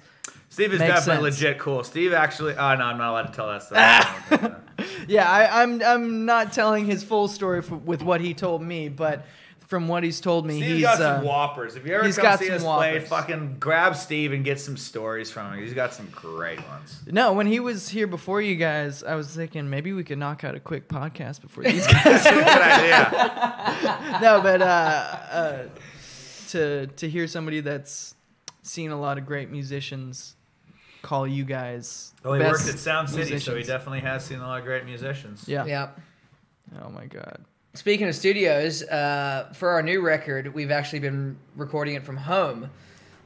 Steve is definitely legit cool. Steve actually. Oh no, I'm not allowed to tell that stuff. Yeah, I'm not telling his full story with what he told me, but from what he's told me, Steve's he's got some whoppers. If you ever he's come got see some us play, whoppers. fucking grab Steve and get some stories from him. He's got some great ones. No, when he was here before you guys, I was thinking maybe we could knock out a quick podcast before these guys. That's a good idea. No, but to hear somebody that's seen a lot of great musicians call you guys. Well, he best worked at Sound City, so he musicians. definitely has seen a lot of great musicians. Yeah. Yeah. Oh my God. Speaking of studios, for our new record, we've actually been recording it from home.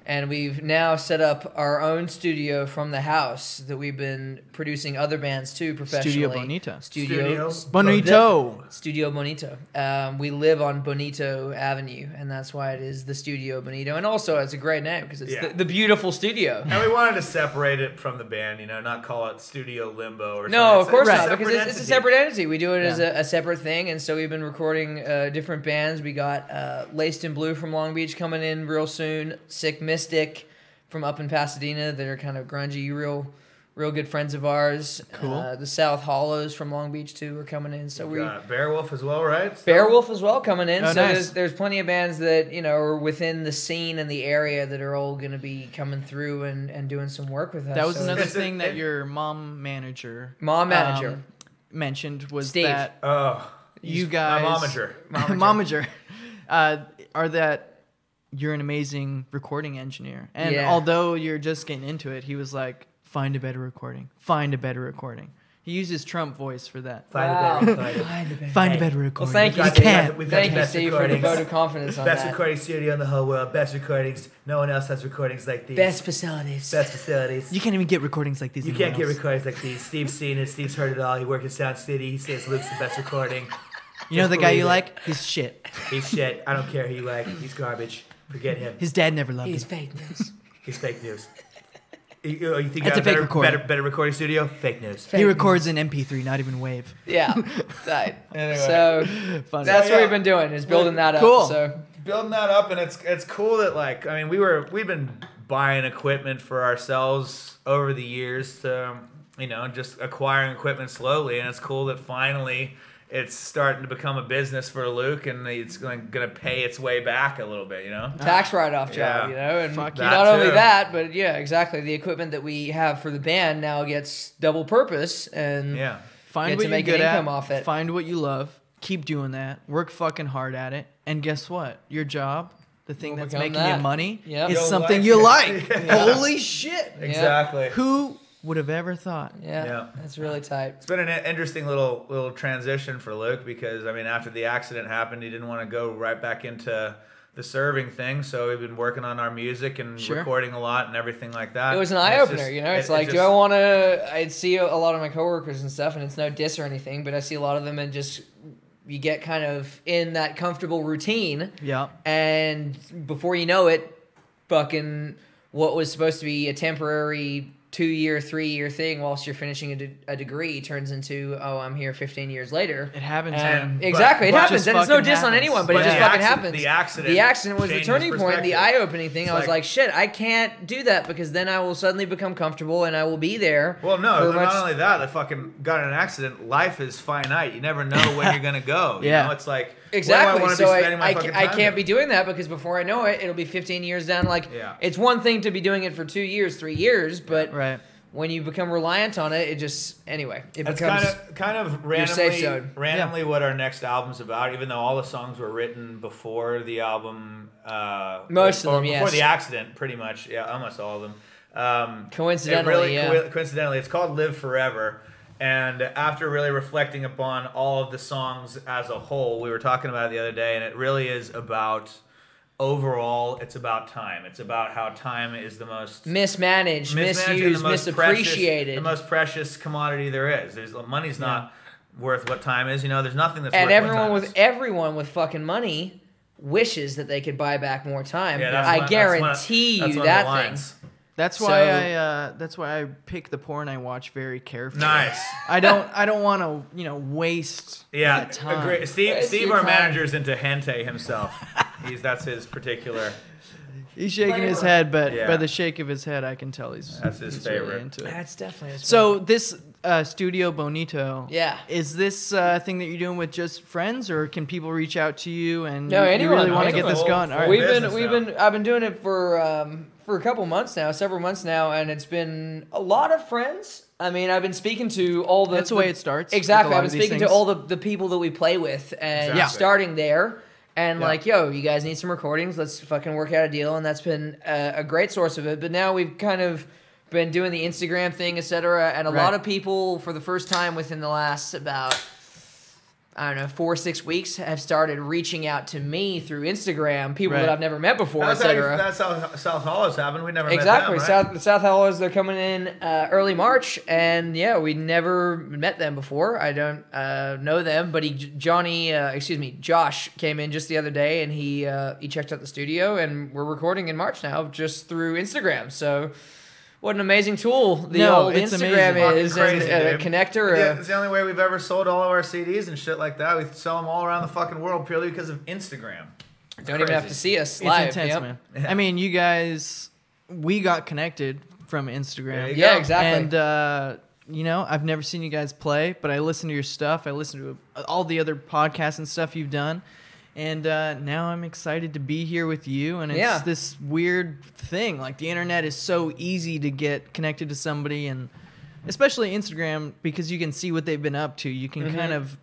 And we've now set up our own studio from the house that we've been producing other bands to professionally. Studio Bonito. Studio Bonito. Studio Bonito. We live on Bonito Avenue, and that's why it is the Studio Bonito. And also, it's a great name because it's Yeah. the beautiful studio. And we wanted to separate it from the band, not call it Studio Limbo or something. No, of course Right. not, because it's a separate entity. We do it as Yeah. a separate thing, and so we've been recording different bands. We got Laced in Blue from Long Beach coming in real soon. Sick Mystic from up in Pasadena that are kind of grungy, real good friends of ours. Cool. The South Hollows from Long Beach too are coming in. So We got Beowulf as well, right? Beowulf as well coming in. Oh, So nice. there's plenty of bands that are within the scene and the area that are all going to be coming through and doing some work with us. That was So another It's a- thing that your mom manager mentioned was Steve. that Oh, you guys my momager. momager are that you're an amazing recording engineer. And Yeah. although you're just getting into it, he was like, find a better recording. Find a better recording. He used his Trump voice for that. Wow. Find a better recording. Well, thank you, You Steve. can't. We've got Thank the you, best Steve, for the recordings. vote of confidence on Best that. recording studio in the whole world. Best recordings. No one else has recordings like these. Best facilities. Best facilities. You can't even get recordings like these. You anywhere can't get else. recordings like these. Steve's seen it. Steve's heard it all. He worked at Sound City. He says Luke's the best recording. You know Just the guy believe you it. like? He's shit. He's shit. I don't care who you like. He's garbage. Forget him. His dad never loved He's him. fake news. He's fake news. You think It's you a got fake recording. better recording studio? Fake news. He records in MP3, not even WAV. Yeah. Right. Anyway. So Funny. that's Yeah. what we've been doing is building that up. Cool. So Building that up, and it's cool that we've been buying equipment for ourselves over the years to just acquiring equipment slowly, and it's cool that finally it's starting to become a business for Luke, and it's going to pay its way back a little bit, tax write-off job, Yeah. and Fuck yeah. not That only too. that, but yeah, exactly. The equipment that we have for the band now gets double purpose, and Yeah. Find Get what to you're make good an income at. off it. Find what you love. Keep doing that. Work fucking hard at it. And guess what? Your job, the thing Will that's become making that. you money, Yep. is You'll something like you it. like. Yeah. Holy shit. Exactly. Who would have ever thought? yeah, Yeah. that's really tight. It's been an interesting little transition for Luke because after the accident happened, he didn't want to go right back into the serving thing. So we've been working on our music and Sure. recording a lot and everything like that. It was an And eye it's opener, just- It's it like, do just- I want to? I'd see a lot of my coworkers and stuff, and it's no diss or anything, but I see a lot of them, and just you get kind of in that comfortable routine, Yeah. and before you know it, fucking what was supposed to be a temporary 2-year, 3-year thing whilst you're finishing a degree turns into, oh, I'm here 15 years later. It happens, And man. exactly, it but- happens, just and it's no fucking diss on happens. anyone, but But it just the fucking accident- happens. the accident was the changed turning his point, the perspective. eye-opening thing. It's I was like- like, shit, I can't do that because then I will suddenly become comfortable and I will be there. Well, no, for not much- only that, I fucking got in an accident. Life is finite. You never know when you're going to go. Yeah. It's like, Exactly. Where do I want to So be spending my I fucking can't time be doing? doing that because before I know it, it'll be 15 years down. Like, Yeah. it's one thing to be doing it for 2 years, 3 years, but Right. when you become reliant on it, it just anyway. It It's becomes kind of your safe zone. randomly what our next album's about. Even though all the songs were written before the album, Most of or them, before yes. the accident, pretty much. Yeah, almost all of them. Coincidentally, yeah. Coincidentally, it's called "Live Forever." And after really reflecting upon all of the songs as a whole, we were talking about it the other day, and it really is about overall. It's about time. It's about how time is the most mismanaged, mismanaged and misused, the most misappreciated. the most precious commodity there is. Money's not worth what time is. There's nothing that's and worth what time is. everyone with fucking money wishes that they could buy back more time. Yeah, that's I one- guarantee that's you one of the that thing. lines. That's So- why that's why I pick the porn I watch very carefully. Nice. I don't want to waste Yeah, that time. agree. Steve, Waste Steve your our time. manager's into hentai himself. That's his particular. He's shaking his Flavor. head, but Yeah. by the shake of his head, I can tell he's That's his he's favorite. Really into it. That's definitely So this Studio Bonito. Yeah. Is this thing that you're doing with just friends, or can people reach out to you and No, you anyone. really want to Anyone. get this going? All right. I've been doing it for a couple months now, several months now, and it's been a lot of friends. I mean, I've been speaking to all the... That's the way it starts. Exactly. I've been speaking to all the people that we play with and starting there. And like, yo, you guys need some recordings. Let's fucking work out a deal. And that's been a great source of it. But now we've kind of been doing the Instagram thing, etc. And a lot of people, for the first time within the last about... I don't know, 4 or 6 weeks, have started reaching out to me through Instagram, people that I've never met before, etc. That's how South Hollows happened. We never met exactly. them, right? South Hollows, they're coming in early March, and yeah, we never met them before. I don't know them, but Josh came in just the other day, and he checked out the studio, and we're recording in March now, just through Instagram. So. What an amazing tool the old Instagram is, crazy, and a connector. Yeah, it's the only way we've ever sold all of our CDs and shit like that. We sell them all around the fucking world purely because of Instagram. Don't even have to see us live. It's intense, man. Yeah. I mean, you guys, we got connected from Instagram. Yeah, exactly. And, I've never seen you guys play, but I listen to your stuff. I listen to all the other podcasts and stuff you've done. And now I'm excited to be here with you. And it's this weird thing. Like, the internet is so easy to get connected to somebody, and especially Instagram, because you can see what they've been up to. You can kind of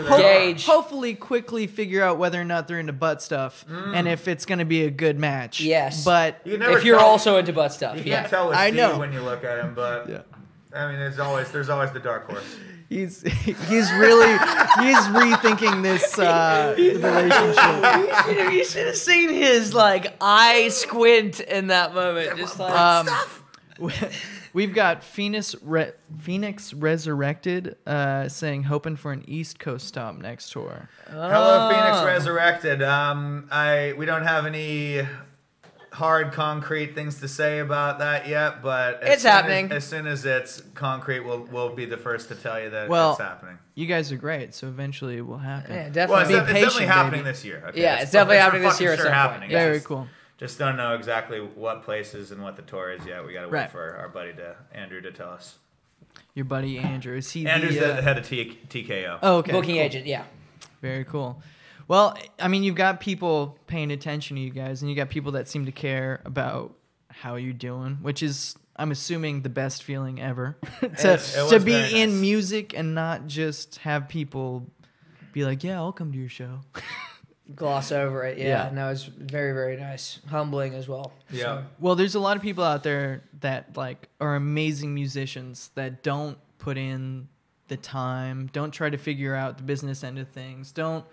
gauge. Hopefully quickly figure out whether or not they're into butt stuff and if it's going to be a good match. Yes. But if you're also into butt stuff. You can't tell with Steve when you look at him, but I mean, there's always the dark horse. He's rethinking this relationship. You should have seen his eye squint in that moment. Just like stuff. We've got Phoenix Resurrected saying hoping for an East Coast stop next tour. Hello, Phoenix Resurrected. We don't have any hard concrete things to say about that yet, but it's happening. As soon as it's concrete, we'll be the first to tell you that it's happening. You guys are great, so eventually it will happen. Yeah, definitely. Well, it's definitely happening this year. Okay? Yeah, it's definitely happening this year. Sure happening. Very cool. Just don't know exactly what places and what the tour is yet. We got to wait for our buddy Andrew to tell us. Your buddy Andrew, is he? Andrew's the head of TKO. Oh, okay. Booking agent, yeah. Very cool. Well, I mean, you've got people paying attention to you guys, and you got people that seem to care about how you're doing, which is, I'm assuming, the best feeling ever. to be in music and not just have people be like, yeah, I'll come to your show. Gloss over it. Yeah. No, it's very, very nice. Humbling as well. Yeah. So. Well, there's a lot of people out there that are amazing musicians that don't put in the time, don't try to figure out the business end of things, don't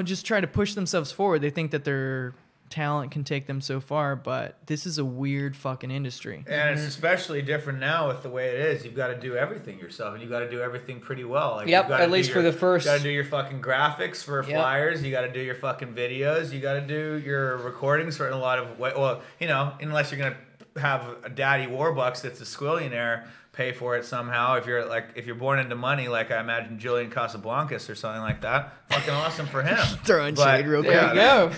just try to push themselves forward. They think that their talent can take them so far, but this is a weird fucking industry. And it's especially different now with the way it is. You've got to do everything yourself, and you've got to do everything pretty well. At least for the first. You got to do your fucking graphics for flyers. You got to do your fucking videos. You got to do your recordings for a lot of... Well, unless you're going to have a daddy Warbucks that's a squillionaire, pay for it somehow. If you're born into money, like I imagine Julian Casablancas or something like that, fucking awesome for him. Throwing shade real quick. There you go.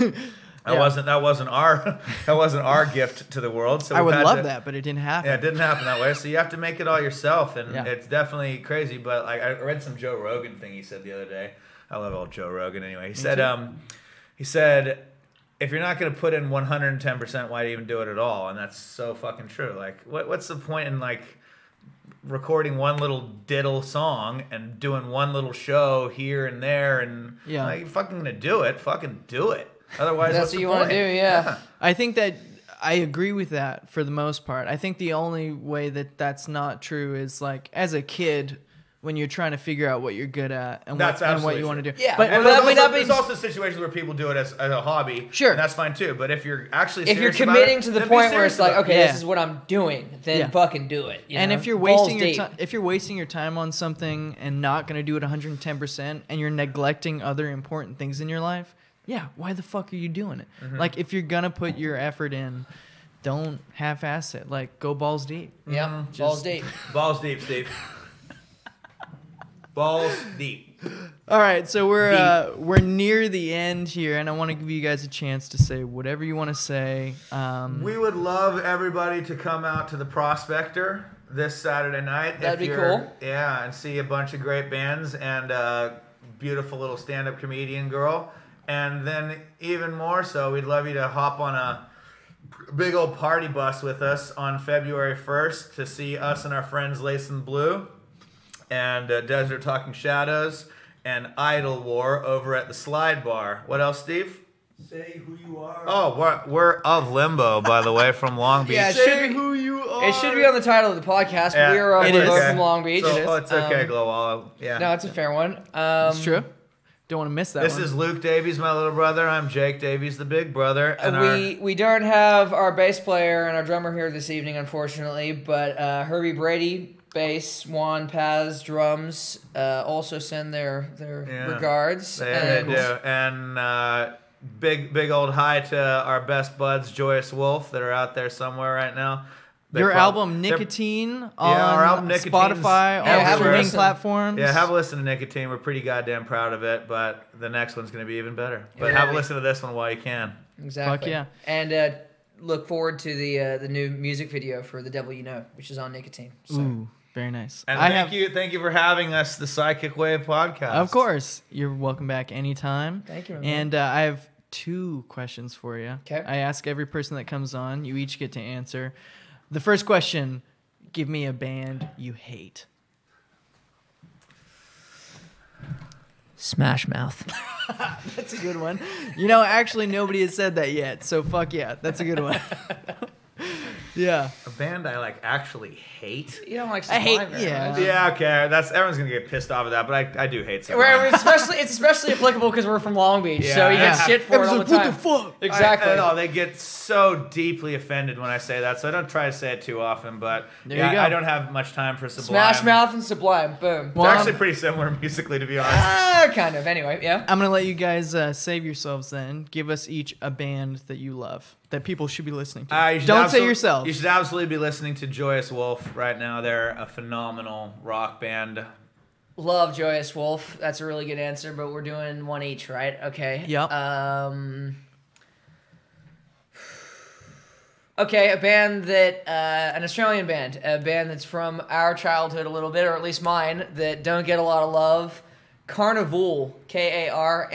That wasn't our gift to the world. So I would love that, but it didn't happen. Yeah, it didn't happen that way. So you have to make it all yourself, and it's definitely crazy. But I read some Joe Rogan thing he said the other day. I love old Joe Rogan. Anyway, he said, if you're not going to put in 110%, why do you even do it at all? And that's so fucking true. Like, what's the point in recording one little diddle song and doing one little show here and there, and you're fucking gonna do it, fucking do it. Otherwise, that's what you want to do. Yeah. I think that I agree with that for the most part. I think the only way that that's not true is as a kid, when you're trying to figure out what you're good at and what you want to do. Yeah, but there's also situations where people do it as a hobby. Sure, and that's fine too. But if you're actually committing to the point where it's this is what I'm doing, then fucking do it. And if you're wasting your time on something and not going to do it 110%, and you're neglecting other important things in your life, why the fuck are you doing it? Mm-hmm. If you're gonna put your effort in, don't half-ass it. Go balls deep. Yeah, balls deep. Balls deep, Steve. Balls deep. All right, so we're near the end here, and I want to give you guys a chance to say whatever you want to say. We would love everybody to come out to the Prospector this Saturday night. That'd be cool. Yeah, and see a bunch of great bands and a beautiful little stand-up comedian girl. And then even more so, we'd love you to hop on a big old party bus with us on February 1st to see us and our friends Lace and Blue and Desert Talking Shadows and Idol War over at the Slide Bar. What else, Steve? Say who you are. Oh, we're of Limbo, by the way, from Long Beach. Yeah, Say who you are. It should be on the title of the podcast. Yeah, We are it we're is. both from Long Beach. So, it's okay, Glowwall. Yeah. No, it's a fair one. It's true. Don't want to miss that This one. is Luke Davies, my little brother. I'm Jake Davies, the big brother. And We don't have our bass player and our drummer here this evening, unfortunately, but Herbie Brady, bass, Juan Paz, drums, also send their regards. They do. And big old hi to our best buds, Joyous Wolf, that are out there somewhere right now. Your album Nicotine on our album Nicotine's Spotify, everywhere. all streaming Listen. platforms. Yeah, have a listen to Nicotine. We're pretty goddamn proud of it, but the next one's going to be even better. But Yeah. have a listen to this one while you can. Exactly. Fuck yeah. And look forward to the new music video for The Devil You Know, which is on Nicotine. So. Ooh, very nice. And I thank you for having us, the Psychic Wave podcast. Of course. You're welcome back anytime. Thank you, man. And I have 2 questions for you. Okay. I ask every person that comes on. You each get to answer. The first question, give me a band you hate. Smash Mouth. That's a good one. You know, actually, nobody has said that yet. So fuck yeah. That's a good one. Yeah. A band I actually hate. You don't like I hate- Sublime, yeah. right? Yeah, okay. Everyone's gonna get pissed off at that, but I do hate some. It's especially applicable because we're from Long Beach, Yeah, so you yeah. get shit for it all the time. What the fuck? Exactly. I know they get so deeply offended when I say that, so I don't try to say it too often. But There you go. I don't have much time for Sublime. Smash Mouth and Sublime. Boom. Well, They're actually pretty similar musically, to be honest. Kind of. Anyway, yeah. I'm going to let you guys save yourselves then. Give us each a band that you love, that people should be listening to. You should Don't say absol- yourself. You should absolutely be listening to Joyous Wolf right now. They're a phenomenal rock band. Love Joyous Wolf. That's a really good answer, but we're doing one each, right? Okay. Yep. Okay, a band that, an Australian band, a band that's from our childhood a little bit, or at least mine, that don't get a lot of love. Carnivool, Karnivool.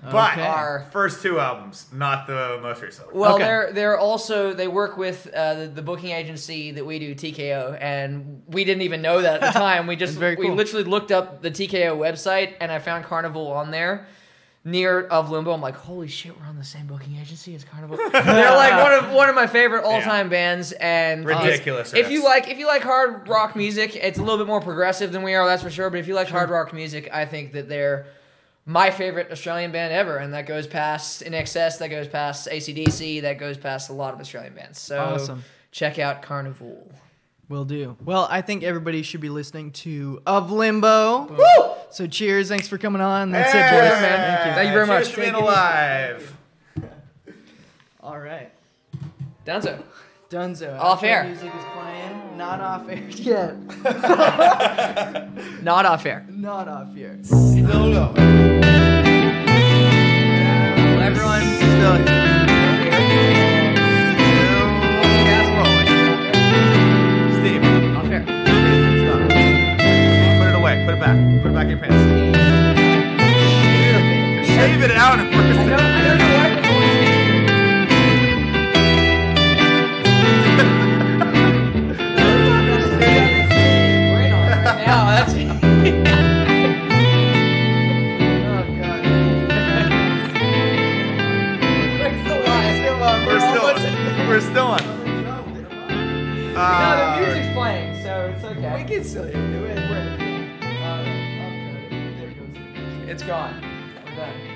But Okay. our first 2 albums, not the most recent. Well, Okay. they're also, they work with the booking agency that we do, TKO, and we didn't even know that at the time. We just very we cool. literally looked up the TKO website, and I found Carnival on there. Near of Limbo, I'm like, holy shit, we're on the same booking agency as Carnival. They're like one of my favorite all time bands, and Ridiculous If riffs. you like hard rock music, it's a little bit more progressive than we are, that's for sure. But if you like hard rock music, I think that they're my favorite Australian band ever, and that goes past In Excess, that goes past AC/DC, that goes past a lot of Australian bands. So Awesome. check out Carnival. Will do. Well, I think everybody should be listening to Of Limbo. Woo! So cheers. Thanks for coming on. That's Hey, it, boys. Thank you. Thank you very much. Cheers to being alive. All right. Downzo. Dunzo. Off Outro air. Music is playing. Not off air yet. Not off air. Not off air. Still going. Everyone, Still cast rolling. Steve, Off air. stop. Put it away. Put it back. Put it back in your pants. Shave it out and I don't know why the Right on. Right now, that's oh god. We're still on. No, the music's playing, so it's okay. We can still do it. It's gone. We're done.